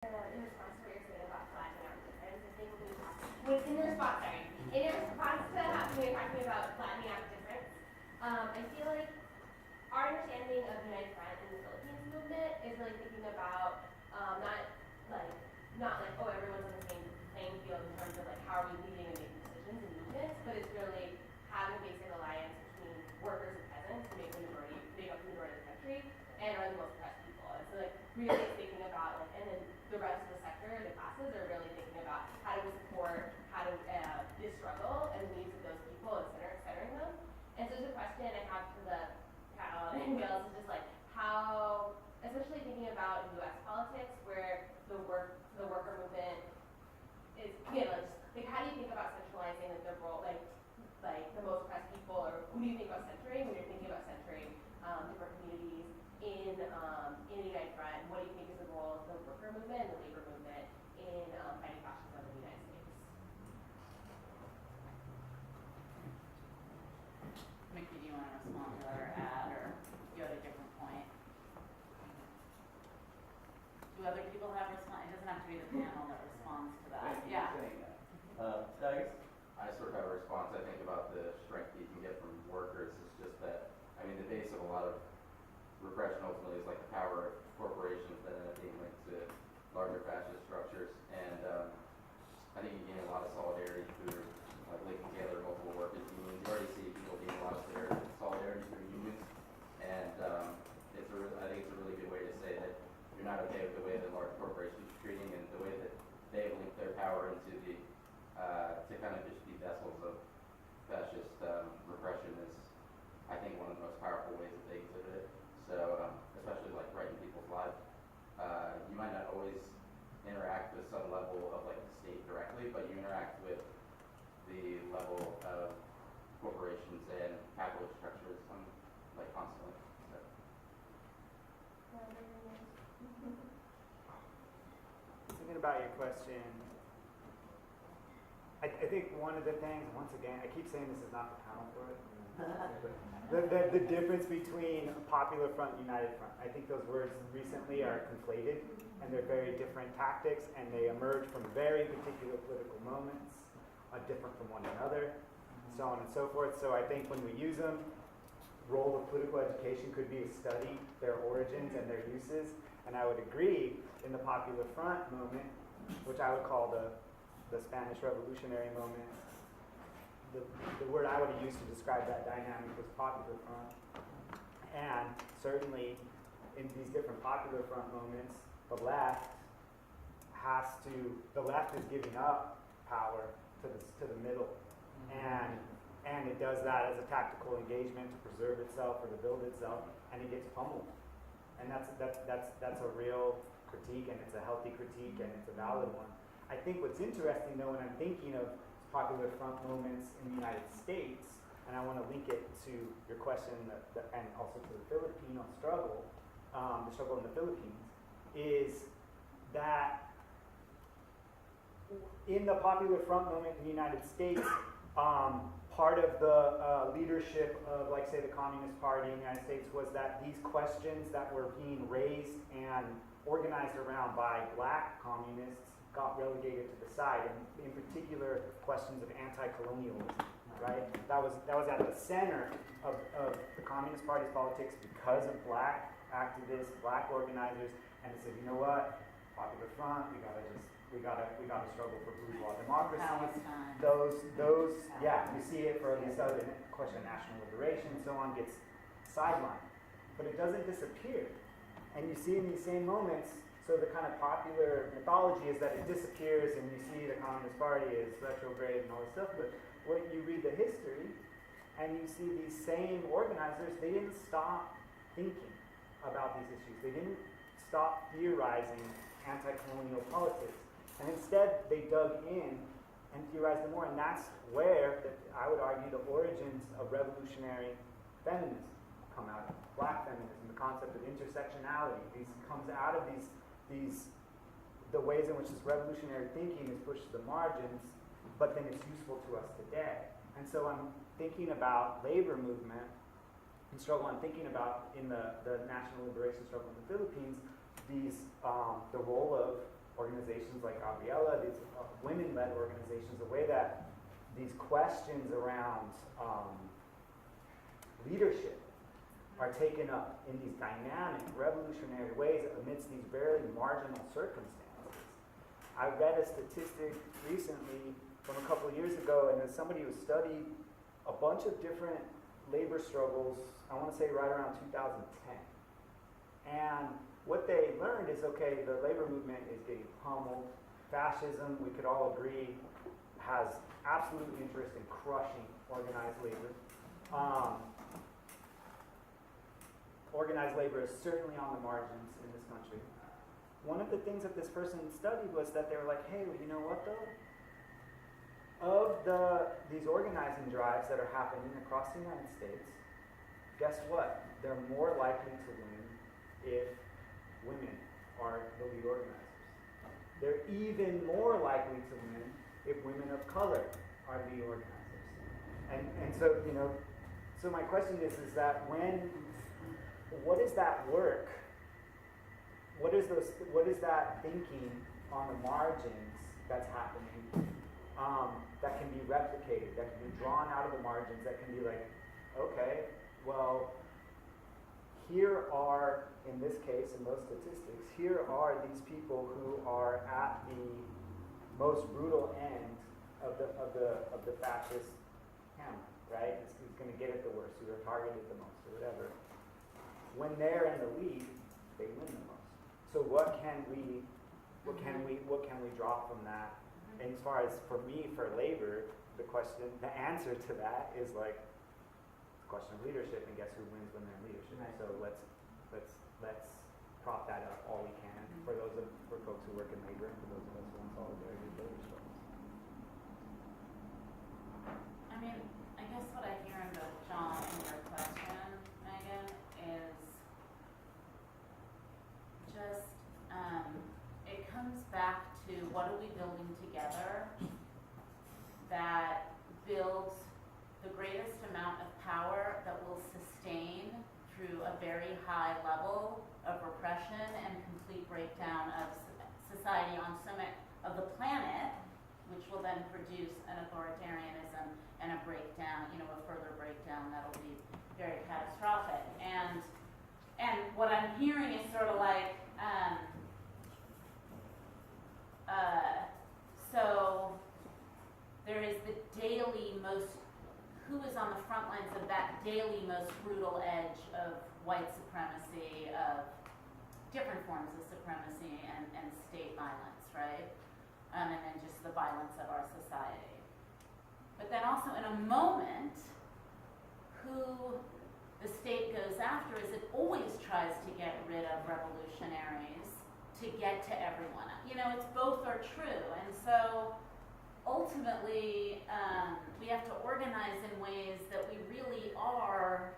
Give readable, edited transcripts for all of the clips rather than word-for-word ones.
In response to what you're saying about flattening out difference, I think in response to how we were talking about flattening out difference, I feel like our understanding of United Front in the Philippines movement is really thinking about not like oh everyone's on the same playing field in terms of like how are we leading and making decisions and movements, but it's really having a basic alliance between workers and peasants to make up the majority of the country and are the most oppressed people. And so like really thinking about like and then the rest of the sector, the classes are really thinking about how do we support, this struggle and the needs of those people and centering them. And so the question I have for the panel and Wales is just like how, especially thinking about U.S. politics where the worker movement is, like how do you think about centralizing like the role, like the most oppressed people, or who do you think about centering when you're thinking about centering different communities in the United Front? What do you think is the role of the worker movement and the labor movement in fighting fascism in the United States? Mickey, do you want to respond to that or add or go to a different point? Do other people have response? It doesn't have to be the panel that responds to that. Yeah. I sort of have a response. I think about the strength you can get from workers. It's just that, I mean, the base of a lot of repression ultimately is like the power of corporations that end up being linked to larger fascist structures. And I think you gain a lot of solidarity through like linking together multiple workers' unions. You already see people gain a lot of solidarity through unions. And I think it's a really good way to say that you're not okay with the way that large corporations are treating and the way that they have linked their power into the to kind of just be vessels of fascist repression is, I think, one of the most powerful ways that they exhibit it. So, especially like right in people's lives, you might not always interact with some level of like the state directly, but you interact with the level of corporations and capitalist structures like constantly. So. Thinking about your question, I think one of the things, once again, I keep saying this is not the panel for it, the difference between Popular Front and United Front. I think those words recently are conflated, and they're very different tactics, and they emerge from very particular political moments, different from one another, so on and so forth. So I think when we use them, role of political education could be to study their origins and their uses, and I would agree in the Popular Front moment, which I would call the Spanish Revolutionary moment, the word I would have used to describe that dynamic was Popular Front. And certainly in these different Popular Front moments, the left is giving up power to the middle. And it does that as a tactical engagement to preserve itself or to build itself, and it gets pummeled. And that's a real critique, and it's a healthy critique, and it's a valid one. I think what's interesting, though, when I'm thinking of Popular Front moments in the United States, and I want to link it to your question and also to the Filipino struggle, the struggle in the Philippines, is that in the Popular Front moment in the United States, part of the leadership of, like, say, the Communist Party in the United States was that these questions that were being raised and organized around by black communists got relegated to the side, and in particular, questions of anti-colonialism, right? That was at the center of the Communist Party's politics because of black activists, black organizers, and they said, you know what, Popular Front, we gotta struggle for bourgeois democracy. Palestine. Those, yeah, you see it for these other question of national liberation and so on gets sidelined, but it doesn't disappear, and you see in these same moments. So the kind of popular mythology is that it disappears and you see the Communist Party is retrograde and all this stuff, but when you read the history and you see these same organizers, they didn't stop thinking about these issues. They didn't stop theorizing anti-colonial politics. And instead, they dug in and theorized them more. And that's where, I would argue, the origins of revolutionary feminism come out of. Black feminism, the concept of intersectionality. These comes out of the ways in which this revolutionary thinking is pushed to the margins, but then it's useful to us today. And so I'm thinking about labor movement and struggle. I'm thinking about in the national liberation struggle in the Philippines, the role of organizations like Gabriela, these women-led organizations, the way that these questions around leadership are taken up in these dynamic, revolutionary ways amidst these very marginal circumstances. I read a statistic recently from a couple of years ago, and as somebody who studied a bunch of different labor struggles, I want to say right around 2010. And what they learned is, okay, the labor movement is getting pummeled. Fascism, we could all agree, has absolute interest in crushing organized labor. Organized labor is certainly on the margins in this country. One of the things that this person studied was that they were like, hey, you know what though? Of these organizing drives that are happening across the United States, guess what? They're more likely to win if women are the lead organizers. They're even more likely to win if women of color are lead organizers. And so, you know, so my question is that what is that work? What is that thinking on the margins that's happening that can be replicated, that can be drawn out of the margins, that can be like, okay, well, here are, in this case, in those statistics, here are these people who are at the most brutal end of the fascist hammer, right? Who's going to get it the worst, who are targeted the most, or whatever. When they're in the lead, they win the most. So what can we draw from that? And as far as for me, for labor, the answer to that is like the question of leadership, and guess who wins when they're in leadership? Right. So let's prop that up all we can for folks who work in labor, and for those of us who are in solidarity with labor struggles. I mean, I guess what I hear in both John and your question, Megan, is just, it comes back to what are we building together that builds the greatest amount of power that will sustain through a very high level of repression and complete breakdown of society on so much of the planet, which will then produce an authoritarianism and a breakdown, a further breakdown that'll be very catastrophic. And what I'm hearing is sort of like, so there is the daily who is on the front lines of that daily most brutal edge of white supremacy, of different forms of supremacy and state violence, right? And then just the violence of our society. But then also in a moment, who the state goes after is it always tries to get rid of revolutionaries to get to everyone. It's both are true. And so ultimately, we have to organize in ways that we really are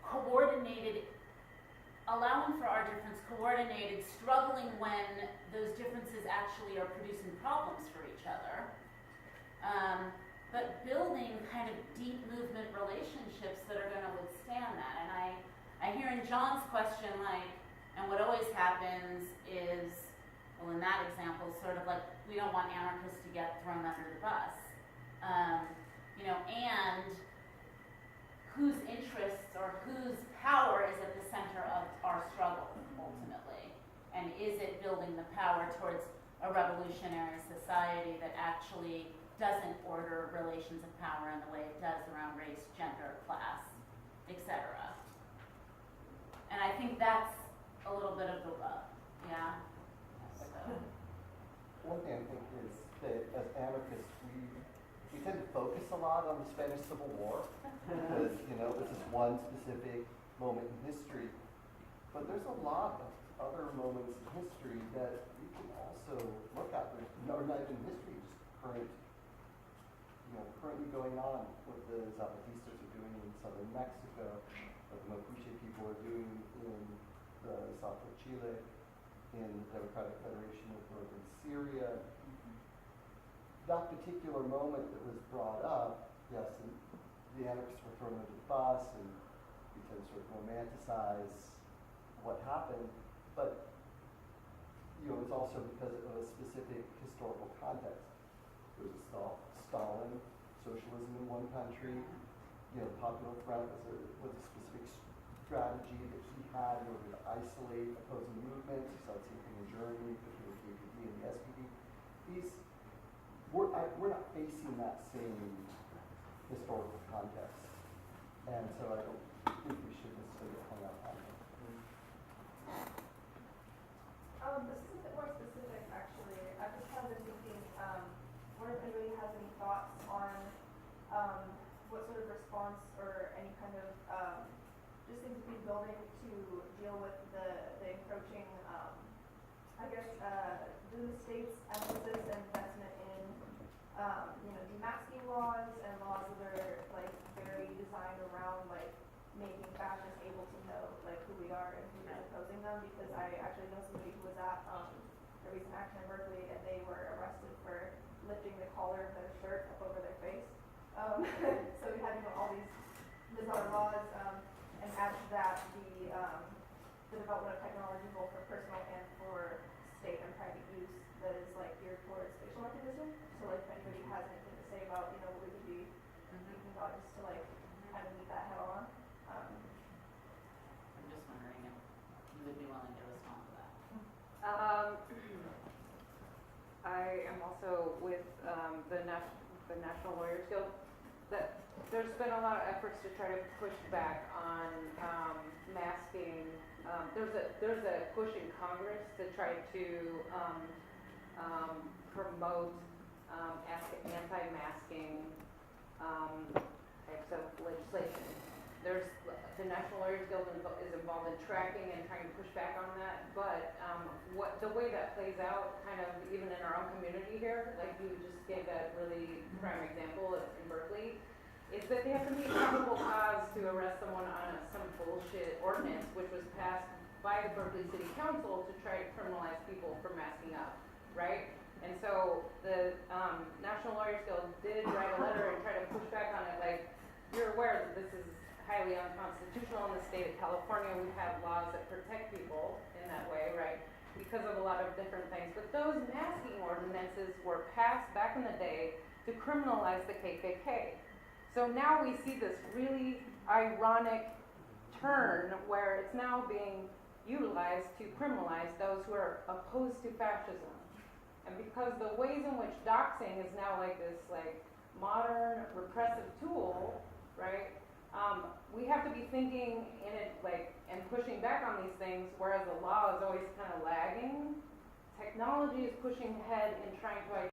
coordinated, allowing for our difference, coordinated, struggling when those differences actually are producing problems for each other. But building kind of deep movement relationships that are going to withstand that. And I hear in John's question, and what always happens is, well, in that example, sort of like, we don't want anarchists to get thrown under the bus. And whose interests or whose power is at the center of our struggle, ultimately? And is it building the power towards a revolutionary society that actually doesn't order relations of power in the way it does around race, gender, class, etc.? And I think that's a little bit of the rub, yeah? So. One thing I think is that as anarchists, we tend to focus a lot on the Spanish Civil War because, this is one specific moment in history. But there's a lot of other moments in history that we can also look at. Or not even history, just currently going on, what the Zapatistas are doing in southern Mexico, what the Mapuche people are doing in the south of Chile, in the Democratic Federation of Northern Syria. That particular moment that was brought up, yes, and the anarchists were thrown under the bus, and we tend to sort of romanticize what happened, but it's also because of a specific historical context. There was Stalin, socialism in one country, the Popular Front was a specific strategy that he had in order to isolate opposing movements. You saw the same thing in Germany between the KPD and the SPD. We're not facing that same historical context. And so I don't think we should necessarily get hung up on it. This is a bit more specific, actually. I've just kind of been thinking, wonder if anybody has any thoughts on what sort of response or any kind of just things to be building to deal with the encroaching, I guess, the state's emphasis and investment in, demasking laws and laws that are like very designed around like making fascists able to know like who we are and who is opposing them. Because I actually know somebody who was at a recent action in Berkeley and they were arrested for lifting the collar of their shirt up over their face. So we had all these bizarre laws, and add to that the development of technology both for personal and for state and private use that is like geared towards facial recognition. So like if anybody has anything to say about what we could be thinking about just to like kind of meet that head on. I'm just wondering if you would be willing to respond to that. I am also with the National Lawyers Guild. That there's been a lot of efforts to try to push back on masking. There's a push in Congress to try to promote anti-masking types of legislation. There's the National Lawyers Guild is involved in tracking and trying to push back on that. But the way that plays out, kind of even in our own community here, like you just gave that really prime example in Berkeley, is that they have to be probable cause to arrest someone on some bullshit ordinance, which was passed by the Berkeley City Council to try to criminalize people for masking up, right? And so the National Lawyers Guild did write a letter and try to push back on it, like, you're aware that this is highly unconstitutional in the state of California. We have laws that protect people in that way, right? Because of a lot of different things. But those masking ordinances were passed back in the day to criminalize the KKK. So now we see this really ironic turn where it's now being utilized to criminalize those who are opposed to fascism. And because the ways in which doxing is now like this like modern repressive tool, right? We have to be thinking in it like and pushing back on these things, whereas the law is always kind of lagging. Technology is pushing ahead and trying to